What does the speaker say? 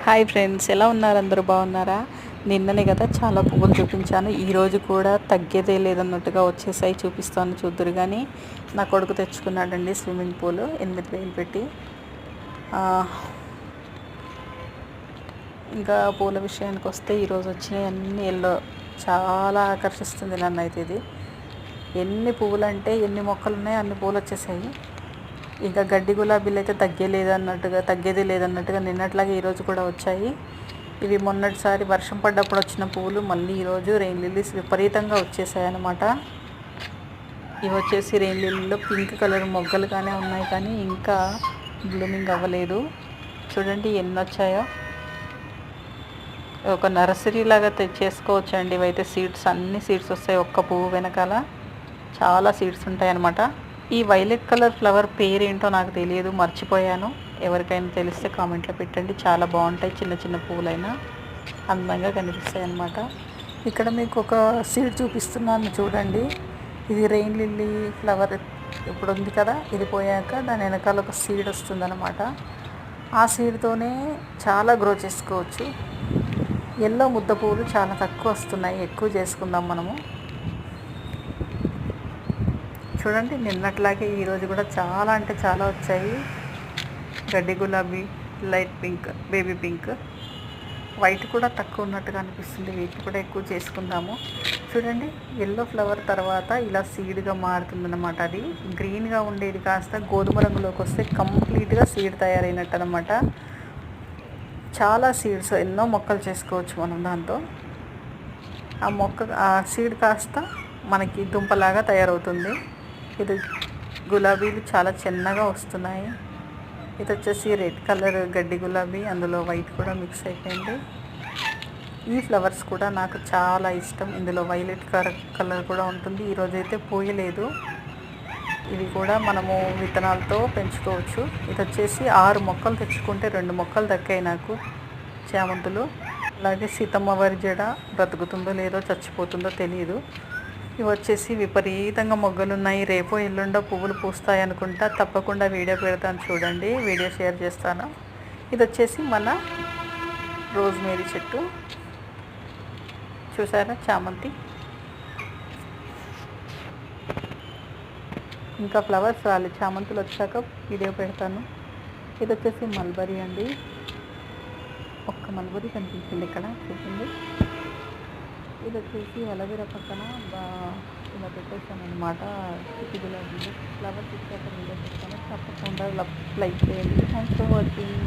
Hi friends, ఎలా ఉన్నారు? అందరూ బాగున్నారా? నిన్ననే కదా చాలా పువ్వులు చూపించాను. ఈరోజు కూడా తగ్గేదే లేదన్నట్టుగా వచ్చేసాయి. చూపిస్తాను, చూద్దురు. కానీ నా కొడుకు తెచ్చుకున్నాడండి స్విమ్మింగ్ పూల్ 8,000 పెట్టి. ఇంకా పూల విషయానికి వస్తే ఈరోజు వచ్చినాయి అన్ని ఎల్లో. చాలా ఆకర్షిస్తుంది నన్ను అయితే ఇది. ఎన్ని పువ్వులు అంటే ఎన్ని మొక్కలు ఉన్నాయి అన్ని పూలు వచ్చేసాయి. ఇంకా గడ్డి గులాబీలు అయితే తగ్గేదే లేదన్నట్టుగా నిన్నట్లాగే ఈరోజు కూడా వచ్చాయి. ఇవి మొన్నటిసారి వర్షం పడ్డప్పుడు వచ్చిన పువ్వులు మళ్ళీ ఈరోజు రెయిన్ లిల్లీస్ విపరీతంగా వచ్చేసాయి అన్నమాట. ఇవి వచ్చేసి రెయిన్ లిల్లీలో పింక్ కలర్ మొగ్గలుగానే ఉన్నాయి, కానీ ఇంకా బ్లూమింగ్ అవ్వలేదు. చూడండి ఎన్ని వచ్చాయో. ఒక నర్సరీ లాగా చేసుకోవచ్చు అండి. ఇవైతే అన్ని సీడ్స్ వస్తాయి. ఒక్క పువ్వు వెనకాల చాలా సీడ్స్ ఉంటాయి అన్నమాట. ఈ వైలెట్ కలర్ ఫ్లవర్ పేరేంటో నాకు తెలియదు, మర్చిపోయాను. ఎవరికైనా తెలిస్తే కామెంట్లో పెట్టండి. చాలా బాగుంటాయి. చిన్న చిన్న పువ్వులైనా అందంగా కనిపిస్తాయి అన్నమాట. ఇక్కడ మీకు ఒక సీడ్ చూపిస్తున్నాను చూడండి. ఇది రెయిన్ లిల్లీ ఫ్లవర్ ఇప్పుడు ఉంది కదా, ఇది పోయాక దాని వెనకాల ఒక సీడ్ వస్తుందన్నమాట. ఆ సీడ్తోనే చాలా గ్రో చేసుకోవచ్చు. ఎల్లో ముద్ద పువ్వులు చాలా తక్కువ వస్తున్నాయి, ఎక్కువ చేసుకుందాం మనము. చూడండి నిన్నట్లాగే ఈరోజు కూడా చాలా అంటే చాలా వచ్చాయి. గడ్డి గులాబీ, light pink, baby pink, white కూడా తక్కువ ఉన్నట్టుగా అనిపిస్తుంది. వీటిని కూడా ఎక్కువ చేసుకుందాము. చూడండి ఎల్లో ఫ్లవర్ తర్వాత ఇలా సీడ్గా మారుతుందన్నమాట. అది గ్రీన్గా ఉండేది కాస్త గోధుమ రంగులోకి వస్తే కంప్లీట్గా సీడ్ తయారైనట్టు అనమాట. చాలా సీడ్స్, ఎన్నో మొక్కలు చేసుకోవచ్చు మనం దాంతో. ఆ సీడ్ కాస్త మనకి దుంపలాగా తయారవుతుంది. ఇది గులాబీలు చాలా చిన్నగా వస్తున్నాయి. ఇది వచ్చేసి రెడ్ కలర్ గడ్డి గులాబీ, అందులో వైట్ కూడా మిక్స్ అయిపోయింది. ఈ ఫ్లవర్స్ కూడా నాకు చాలా ఇష్టం. ఇందులో వైలెట్ కలర్ కూడా ఉంటుంది. ఈరోజైతే పూయలేదు. ఇవి కూడా మనము విత్తనాలతో పెంచుకోవచ్చు. ఇది వచ్చేసి 6 మొక్కలు తెచ్చుకుంటే 2 మొక్కలు దక్కాయి నాకు చామంతులు. అలాగే సీతమ్మ వారి జడ బ్రతుకుతుందో లేదో చచ్చిపోతుందో తెలియదు. ఇవి వచ్చేసి విపరీతంగా మొగ్గలు ఉన్నాయి. రేపో ఎల్లుండో పువ్వులు పూస్తాయి అనుకుంటా. తప్పకుండా వీడియో పెడతాను, చూడండి. వీడియో షేర్ చేస్తాను. ఇది వచ్చేసి మన రోజ్మేరీ చెట్టు. చూసారా చామంతి. ఇంకా ఫ్లవర్స్ రాలి, చామంతులు వచ్చాక వీడియో పెడతాను. ఇది వచ్చేసి మల్బరీ అండి. ఒక్క మల్బరీ కనిపించింది ఇక్కడ, చూసింది. ఇది వచ్చేసి అలవీరా పక్కన ఇలా పెట్టేస్తాను అనమాట. చిట్టి గులాబీలు ఫ్లవర్స్ ఇచ్చాక వీడియో పెడతాను. తప్పకుండా లైక్ చేయండి. Thanks for watching.